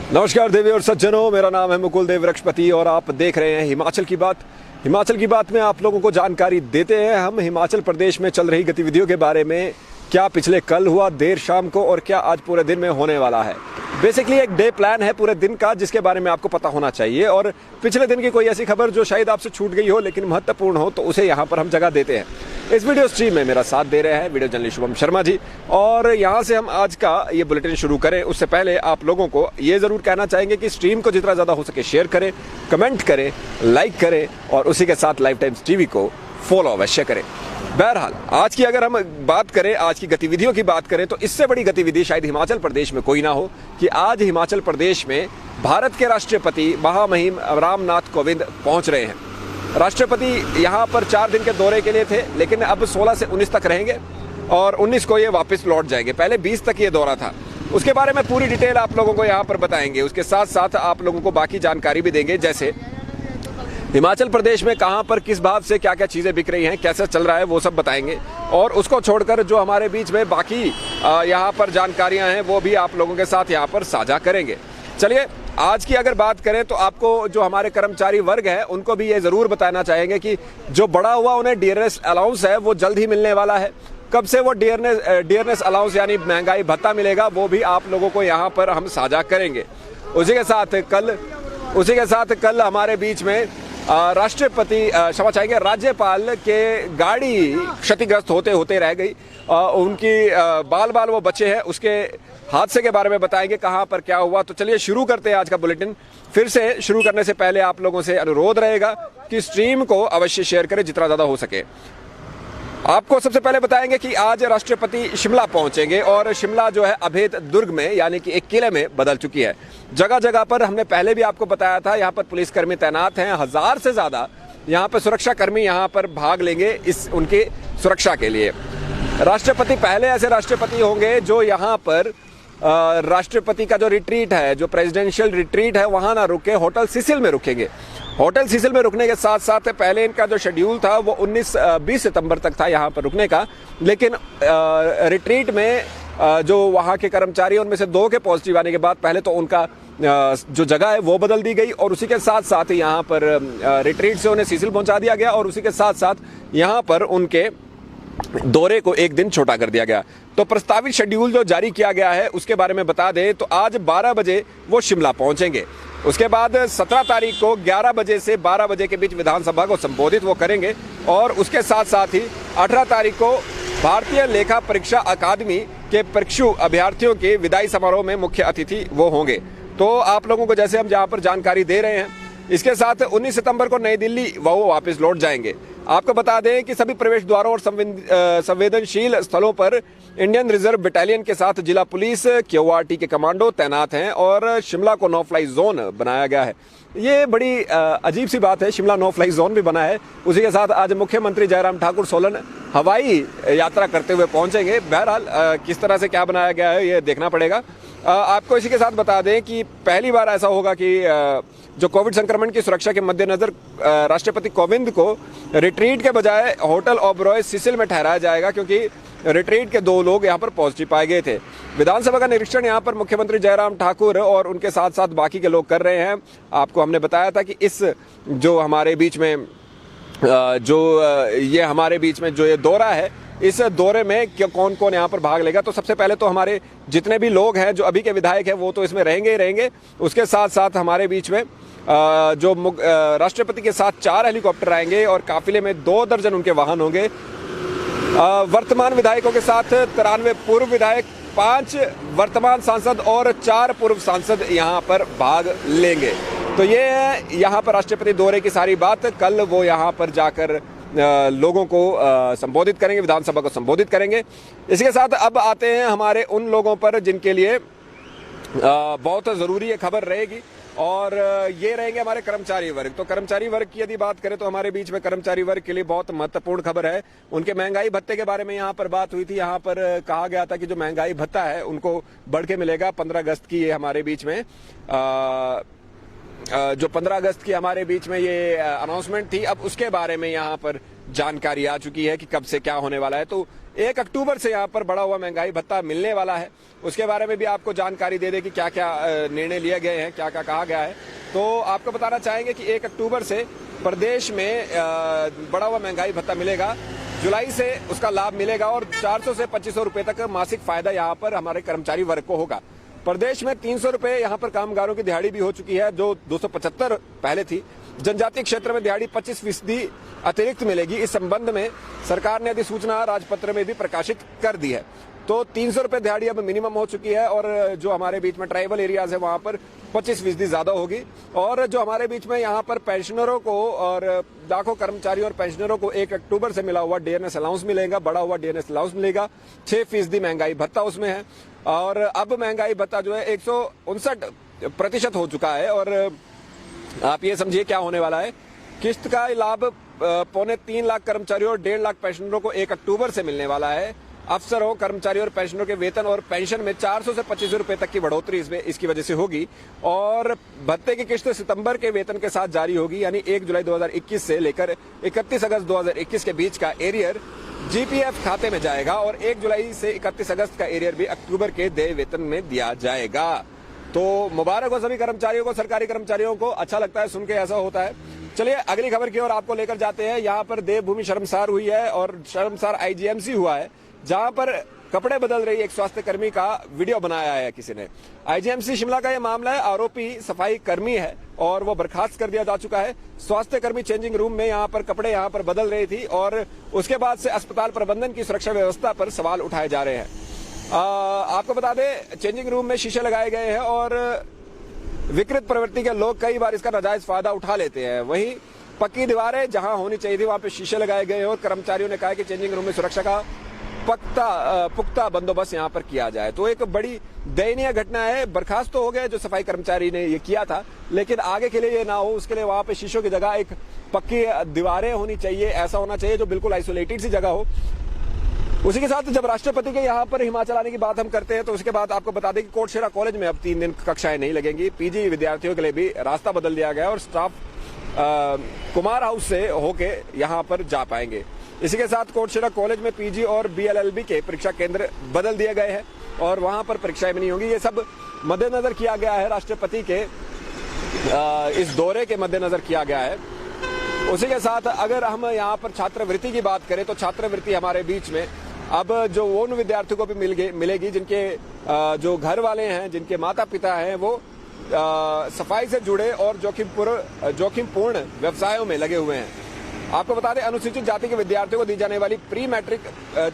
नमस्कार देवी और सज्जनों, मेरा नाम है मुकुल देव वृक्षपति और आप देख रहे हैं हिमाचल की बात। हिमाचल की बात में आप लोगों को जानकारी देते हैं हम हिमाचल प्रदेश में चल रही गतिविधियों के बारे में, क्या पिछले कल हुआ देर शाम को और क्या आज पूरे दिन में होने वाला है। बेसिकली एक डे प्लान है पूरे दिन का जिसके बारे में आपको पता होना चाहिए, और पिछले दिन की कोई ऐसी खबर जो शायद आपसे छूट गई हो लेकिन महत्वपूर्ण हो तो उसे यहाँ पर हम जगह देते हैं। इस वीडियो स्ट्रीम में मेरा साथ दे रहे हैं वीडियो जर्नलिस्ट शुभम शर्मा जी, और यहाँ से हम आज का ये बुलेटिन शुरू करें उससे पहले आप लोगों को ये ज़रूर कहना चाहेंगे कि स्ट्रीम को जितना ज़्यादा हो सके शेयर करें, कमेंट करें, लाइक करें और उसी के साथ लाइव टाइम्स टीवी को फॉलो अवश्य करें। बहरहाल आज की अगर हम बात करें, आज की गतिविधियों की बात करें तो इससे बड़ी गतिविधि शायद हिमाचल प्रदेश में कोई ना हो कि आज हिमाचल प्रदेश में भारत के राष्ट्रपति महामहिम रामनाथ कोविंद पहुंच रहे हैं। राष्ट्रपति यहां पर 4 दिन के दौरे के लिए थे लेकिन अब 16 से 19 तक रहेंगे और 19 को ये वापस लौट जाएंगे। पहले 20 तक ये दौरा था। उसके बारे में पूरी डिटेल आप लोगों को यहाँ पर बताएंगे। उसके साथ साथ आप लोगों को बाकी जानकारी भी देंगे, जैसे हिमाचल प्रदेश में कहां पर किस भाव से क्या क्या चीज़ें बिक रही हैं, कैसे चल रहा है, वो सब बताएंगे। और उसको छोड़कर जो हमारे बीच में बाकी यहाँ पर जानकारियां हैं वो भी आप लोगों के साथ यहाँ पर साझा करेंगे। चलिए आज की अगर बात करें तो आपको जो हमारे कर्मचारी वर्ग है उनको भी ये ज़रूर बताना चाहेंगे कि जो बड़ा हुआ उन्हें डियरनेस अलाउंस है वो जल्द ही मिलने वाला है। कब से वो डियरनेस अलाउंस यानी महंगाई भत्ता मिलेगा वो भी आप लोगों को यहाँ पर हम साझा करेंगे। उसी के साथ कल हमारे बीच में राष्ट्रपति क्षमा चाहेंगे राज्यपाल के गाड़ी क्षतिग्रस्त होते होते रह गई, उनकी बाल वो बचे हैं, उसके हादसे के बारे में बताएंगे कहां पर क्या हुआ। तो चलिए शुरू करते हैं आज का बुलेटिन। फिर से शुरू करने से पहले आप लोगों से अनुरोध रहेगा कि स्ट्रीम को अवश्य शेयर करें जितना ज़्यादा हो सके। आपको सबसे पहले बताएंगे कि आज राष्ट्रपति शिमला पहुंचेंगे और शिमला जो है अभेद दुर्ग में यानी कि एक किले में बदल चुकी है। जगह जगह पर हमने पहले भी आपको बताया था यहाँ पर पुलिसकर्मी तैनात हैं, 1000 से ज़्यादा यहाँ पर सुरक्षाकर्मी यहाँ पर भाग लेंगे इस उनकी सुरक्षा के लिए। राष्ट्रपति पहले ऐसे राष्ट्रपति होंगे जो यहाँ पर राष्ट्रपति का जो रिट्रीट है, जो प्रेसिडेंशियल रिट्रीट है, वहाँ ना रुके, होटल सिसिल में रुकेंगे। होटल सिसिल में रुकने के साथ साथ पहले इनका जो शेड्यूल था वो 20 सितंबर तक था यहाँ पर रुकने का, लेकिन रिट्रीट में जो वहाँ के कर्मचारी उनमें से 2 के पॉजिटिव आने के बाद पहले तो उनका जो जगह है वो बदल दी गई और उसी के साथ साथ यहाँ पर रिट्रीट से उन्हें सिसिल पहुँचा दिया गया और उसी के साथ साथ यहाँ पर उनके दौरे को एक दिन छोटा कर दिया गया। तो प्रस्तावित शेड्यूल जो जारी किया गया है उसके बारे में बता दें तो आज 12 बजे वो शिमला पहुंचेंगे। उसके बाद 17 तारीख को 11 बजे से 12 बजे के बीच विधानसभा को संबोधित वो करेंगे और उसके साथ साथ ही 18 तारीख को भारतीय लेखा परीक्षा अकादमी के परीक्षु अभ्यर्थियों के विदाई समारोह में मुख्य अतिथि वो होंगे। तो आप लोगों को जैसे हम जहाँ पर जानकारी दे रहे हैं, इसके साथ 19 सितंबर को नई दिल्ली वो वापस लौट जाएंगे। आपको बता दें कि सभी प्रवेश द्वारों और संवेदनशील स्थलों पर इंडियन रिजर्व बटालियन के साथ जिला पुलिस क्यूआरटी के कमांडो तैनात हैं और शिमला को नो फ्लाई जोन बनाया गया है। ये बड़ी अजीब सी बात है, शिमला नो फ्लाई जोन भी बना है। उसी के साथ आज मुख्यमंत्री जयराम ठाकुर सोलन हवाई यात्रा करते हुए पहुंचेंगे। बहरहाल किस तरह से क्या बनाया गया है ये देखना पड़ेगा। आपको इसी के साथ बता दें कि पहली बार ऐसा होगा कि जो कोविड संक्रमण की सुरक्षा के मद्देनजर राष्ट्रपति कोविंद को रिट्रीट के बजाय होटल ओबरॉय सिसिल में ठहराया जाएगा, क्योंकि रिट्रीट के 2 लोग यहाँ पर पॉजिटिव पाए गए थे। विधानसभा का निरीक्षण यहाँ पर मुख्यमंत्री जयराम ठाकुर और उनके साथ साथ बाकी के लोग कर रहे हैं। आपको हमने बताया था कि इस जो हमारे बीच में जो ये दौरा है, इस दौरे में कौन कौन यहाँ पर भाग लेगा। तो सबसे पहले तो हमारे जितने भी लोग हैं जो अभी के विधायक हैं वो तो इसमें रहेंगे ही रहेंगे। उसके साथ साथ हमारे बीच में जो राष्ट्रपति के साथ 4 हेलीकॉप्टर आएंगे और काफिले में 2 दर्जन उनके वाहन होंगे। वर्तमान विधायकों के साथ 93 पूर्व विधायक, 5 वर्तमान सांसद और 4 पूर्व सांसद यहाँ पर भाग लेंगे। तो ये है यहाँ पर राष्ट्रपति दौरे की सारी बात। कल वो यहाँ पर जाकर लोगों को संबोधित करेंगे, विधानसभा को संबोधित करेंगे। इसके साथ अब आते हैं हमारे उन लोगों पर जिनके लिए बहुत ज़रूरी ये खबर रहेगी और ये रहेंगे हमारे कर्मचारी वर्ग। तो कर्मचारी वर्ग की यदि बात करें तो हमारे बीच में कर्मचारी वर्ग के लिए बहुत महत्वपूर्ण खबर है। उनके महंगाई भत्ते के बारे में यहाँ पर बात हुई थी। यहाँ पर कहा गया था कि जो महंगाई भत्ता है उनको बढ़ के मिलेगा। 15 अगस्त की ये हमारे बीच में जो 15 अगस्त की हमारे बीच में ये अनाउंसमेंट थी, अब उसके बारे में यहाँ पर जानकारी आ चुकी है कि कब से क्या होने वाला है। तो 1 अक्टूबर से यहाँ पर बढ़ा हुआ महंगाई भत्ता मिलने वाला है। उसके बारे में भी आपको जानकारी दे दें कि क्या क्या निर्णय लिए गए हैं, क्या क्या कहा गया है। तो आपको बताना चाहेंगे कि 1 अक्टूबर से प्रदेश में बढ़ा हुआ महंगाई भत्ता मिलेगा। जुलाई से उसका लाभ मिलेगा और 400 से 2500 रुपए तक मासिक फायदा यहाँ पर हमारे कर्मचारी वर्ग को होगा। प्रदेश में 300 रुपए यहाँ पर कामगारों की दिहाड़ी भी हो चुकी है, जो 275 पहले थी। जनजातीय क्षेत्र में दिहाड़ी 25% अतिरिक्त मिलेगी। इस संबंध में सरकार ने अधिसूचना राजपत्र में भी प्रकाशित कर दी है। तो 300 रुपए दिहाड़ी अब मिनिमम हो चुकी है और जो हमारे बीच में ट्राइबल एरियाज है वहां पर 25% ज्यादा होगी। और जो हमारे बीच में यहाँ पर पेंशनरों को और लाखों कर्मचारियों और पेंशनरों को 1 अक्टूबर से मिला हुआ डीएनएस अलाउंस मिलेगा, बढ़ा हुआ डीएनएस अलाउंस मिलेगा। 6% महंगाई भत्ता उसमें है और अब महंगाई भत्ता जो है 159% हो चुका है। और आप ये समझिए क्या होने वाला है। किस्त का लाभ 2.25 लाख कर्मचारियों और 1.5 लाख पेंशनरों को 1 अक्टूबर से मिलने वाला है। अफसरों, कर्मचारियों और पेंशनरों के वेतन और पेंशन में 400 से 2500 रुपए तक की बढ़ोतरी इसकी वजह से होगी। और भत्ते की किस्त सितंबर के वेतन के साथ जारी होगी, यानी 1 जुलाई 2021 से लेकर 31 अगस्त 2021 के बीच का एरियर जीपीएफ खाते में जाएगा और 1 जुलाई से 31 अगस्त का एरियर भी अक्टूबर के देय वेतन में दिया जाएगा। तो मुबारक हो सभी कर्मचारियों को, सरकारी कर्मचारियों को। अच्छा लगता है सुन के ऐसा होता है। चलिए अगली खबर की ओर आपको लेकर जाते हैं। यहाँ पर देवभूमि शर्मसार हुई है और शर्मसार आईजीएमसी हुआ है, जहां पर कपड़े बदल रही एक स्वास्थ्य कर्मी का वीडियो बनाया है किसी ने। आईजीएमसी शिमला का यह मामला है। आरोपी सफाई कर्मी है और वो बर्खास्त कर दिया जा चुका है। स्वास्थ्य कर्मी चेंजिंग रूम में यहाँ पर कपड़े यहाँ पर बदल रही थी और उसके बाद से अस्पताल प्रबंधन की सुरक्षा व्यवस्था पर सवाल उठाए जा रहे हैं। आपको बता दें, चेंजिंग रूम में शीशे लगाए गए हैं और विकृत प्रवृत्ति के लोग कई बार इसका नाजायज फायदा उठा लेते हैं। वहीं पक्की दीवारें जहां होनी चाहिए थी वहां पे शीशे लगाए गए हैं और कर्मचारियों ने कहा कि चेंजिंग रूम में सुरक्षा का पुख्ता बंदोबस्त यहां पर किया जाए। तो एक बड़ी दयनीय घटना है। बर्खास्त तो हो गए जो सफाई कर्मचारी ने ये किया था, लेकिन आगे के लिए ये ना हो उसके लिए वहां पे शीशों की जगह एक पक्की दीवारें होनी चाहिए। ऐसा होना चाहिए जो बिल्कुल आइसोलेटेड सी जगह हो। उसी के साथ जब राष्ट्रपति के यहाँ पर हिमाचल आने की बात हम करते हैं तो उसके बाद आपको बता दें कि कोटशेरा कॉलेज में अब 3 दिन कक्षाएं नहीं लगेंगी। पीजी विद्यार्थियों के लिए भी रास्ता बदल दिया गया और स्टाफ कुमार हाउस से होके यहाँ पर जा पाएंगे। इसी के साथ कोटशेरा कॉलेज में पीजी और बीएलएलबी के परीक्षा केंद्र बदल दिए गए हैं और वहां पर परीक्षाएं भी नहीं होंगी। ये सब मद्देनजर किया गया है, राष्ट्रपति के इस दौरे के मद्देनजर किया गया है। उसी के साथ अगर हम यहाँ पर छात्रवृत्ति की बात करें तो छात्रवृत्ति हमारे बीच में अब जो उन विद्यार्थियों को भी मिलेगी जिनके जो घर वाले हैं, जिनके माता पिता हैं वो सफाई से जुड़े और जोखिमपूर्ण व्यवसायों में लगे हुए हैं। आपको बता दें, अनुसूचित जाति के विद्यार्थियों को दी जाने वाली प्री मैट्रिक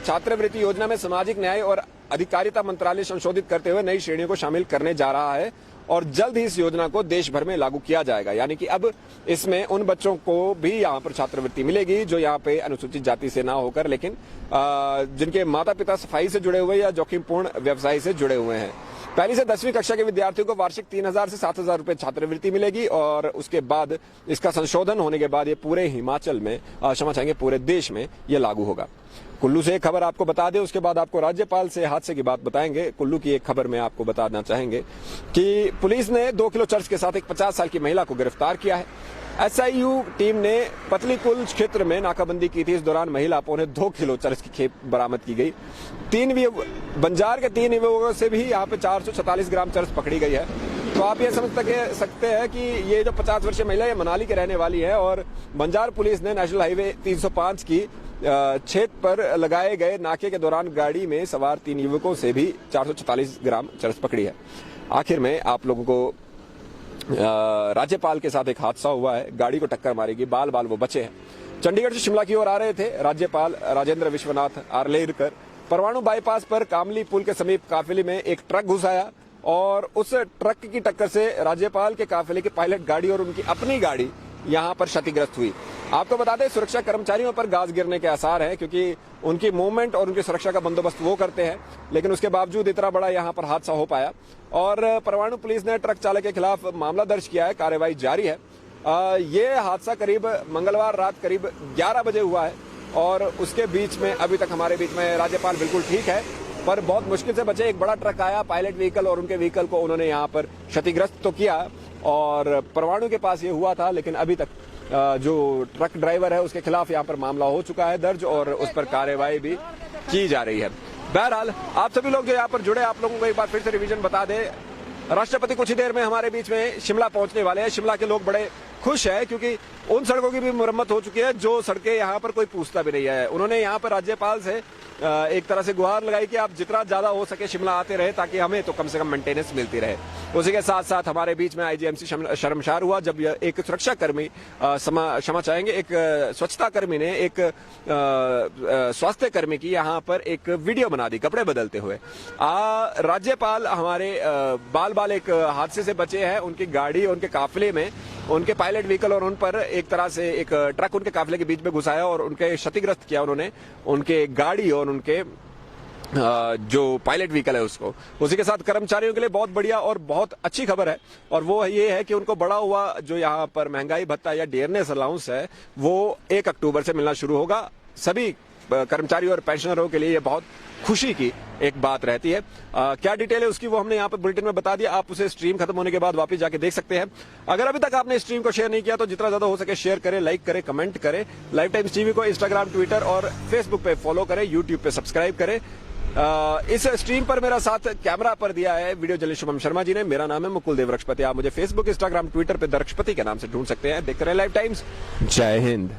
छात्रवृत्ति योजना में सामाजिक न्याय और अधिकारिता मंत्रालय संशोधित करते हुए नई श्रेणियों को शामिल करने जा रहा है और जल्द ही इस योजना को देश भर में लागू किया जाएगा। यानी कि अब इसमें उन बच्चों को भी यहाँ पर छात्रवृत्ति मिलेगी जो यहाँ पे अनुसूचित जाति से ना होकर, लेकिन जिनके माता पिता सफाई से जुड़े हुए या जोखिमपूर्ण व्यवसाय से जुड़े हुए हैं। पहली से 10वीं कक्षा के विद्यार्थियों को वार्षिक 3000 से 7000 रुपए छात्रवृत्ति मिलेगी और उसके बाद इसका संशोधन होने के बाद ये पूरे हिमाचल में, क्षमा चाहेंगे पूरे देश में ये लागू होगा। कुल्लू से एक खबर आपको बता दें, उसके बाद आपको राज्यपाल से हादसे की बात बताएंगे। कुल्लू की एक खबर में आपको बताना चाहेंगे कि पुलिस ने 2 किलो चर्च के साथ एक 50 साल की महिला को गिरफ्तार किया है। एसआईयू टीम ने पतली कुल क्षेत्र में नाकाबंदी की थी। इस दौरान महिला पौने 2 किलो चरस की खेप बरामद की गई। बंजार के 3 युवकों से भी यहाँ पे 446 ग्राम चरस पकड़ी गई है। तो आप ये समझ सकते हैं कि ये जो 50 वर्षीय महिला ये मनाली के रहने वाली है और बंजार पुलिस ने नेशनल हाईवे 305 की क्षेत्र पर लगाए गए नाके के दौरान गाड़ी में सवार 3 युवकों से भी 446 ग्राम चरस पकड़ी है। आखिर में आप लोगों को राज्यपाल के साथ एक हादसा हुआ है। गाड़ी को टक्कर मारेगी, बाल वो बचे हैं। चंडीगढ़ से शिमला की ओर आ रहे थे राज्यपाल राजेंद्र विश्वनाथ आर्लेकर। परवाणु बाईपास पर कामली पुल के समीप काफिले में एक ट्रक घुस आया और उस ट्रक की टक्कर से राज्यपाल के काफिले की पायलट गाड़ी और उनकी अपनी गाड़ी यहां पर क्षतिग्रस्त हुई। आपको बता दें, सुरक्षा कर्मचारियों पर गाज गिरने के आसार हैं क्योंकि उनकी मूवमेंट और उनकी सुरक्षा का बंदोबस्त वो करते हैं, लेकिन उसके बावजूद इतना बड़ा यहां पर हादसा हो पाया। और परवाणु पुलिस ने ट्रक चालक के खिलाफ मामला दर्ज किया है, कार्रवाई जारी है। ये हादसा करीब मंगलवार रात करीब 11 बजे हुआ है और उसके बीच में अभी तक हमारे बीच में राज्यपाल बिल्कुल ठीक है, पर बहुत मुश्किल से बचे। एक बड़ा ट्रक आया, पायलट व्हीकल, और उनके व्हीकल को उन्होंने यहाँ पर क्षतिग्रस्त तो किया और परवाणु के पास ये हुआ था, लेकिन अभी तक जो ट्रक ड्राइवर है उसके खिलाफ यहाँ पर मामला हो चुका है दर्ज और उस पर कार्रवाई भी की जा रही है। बहरहाल आप सभी लोग जो यहाँ पर जुड़े, आप लोगों को एक बार फिर से रिवीजन बता दें, राष्ट्रपति कुछ ही देर में हमारे बीच में शिमला पहुंचने वाले हैं। शिमला के लोग बड़े खुश हैं क्योंकि उन सड़कों की भी मुरम्मत हो चुकी है जो सड़कें यहाँ पर कोई पूछता भी नहीं है। उन्होंने यहाँ पर राज्यपाल से एक तरह से गुहार लगाई कि आप जितना ज्यादा हो सके शिमला आते रहे ताकि हमें तो कम से कम मेंटेनेंस मिलती रहे। उसी के साथ साथ हमारे बीच में आईजीएमसी शर्मसार हुआ जब एक सुरक्षा कर्मी, क्षमा चाहेंगे, एक स्वच्छता कर्मी ने एक स्वास्थ्य कर्मी की यहाँ पर एक वीडियो बना दी कपड़े बदलते हुए। राज्यपाल हमारे बाल बाल एक हादसे से बचे हैं। उनकी गाड़ी, उनके काफिले में उनके पायलट व्हीकल और उन पर एक तरह से एक ट्रक उनके काफिले के बीच में घुसाया और उनके क्षतिग्रस्त किया उन्होंने, उनके गाड़ी और उनके जो पायलट व्हीकल है उसको। उसी के साथ कर्मचारियों के लिए बहुत बढ़िया और बहुत अच्छी खबर है और वो ये है कि उनको बढ़ा हुआ जो यहाँ पर महंगाई भत्ता या डियरनेस अलाउंस है वो 1 अक्टूबर से मिलना शुरू होगा। सभी कर्मचारियों और पेंशनरों के लिए ये बहुत खुशी की एक बात रहती है। क्या डिटेल है उसकी वो हमने यहाँ पर बुलेटिन में बता दिया। आप उसे स्ट्रीम खत्म होने के बाद वापस जाके देख सकते हैं। अगर अभी तक आपने स्ट्रीम को शेयर नहीं किया तो जितना ज्यादा हो सके शेयर करें, लाइक करें, कमेंट करें। लाइव टाइम्स टीवी को इंस्टाग्राम, ट्विटर और फेसबुक पे फॉलो करें, यूट्यूब पे सब्सक्राइब करें। इस स्ट्रीम पर मेरा साथ कैमरा पर दिया है वीडियो जर्नलिस्ट शुभम शर्मा जी ने। मेरा नाम है मुकुल देव रक्षपति। आप मुझे फेसबुक, इंस्टाग्राम, ट्विटर पे द रक्षपति के नाम से ढूंढ सकते हैं। देखते रहे लाइव टाइम्स। जय हिंद।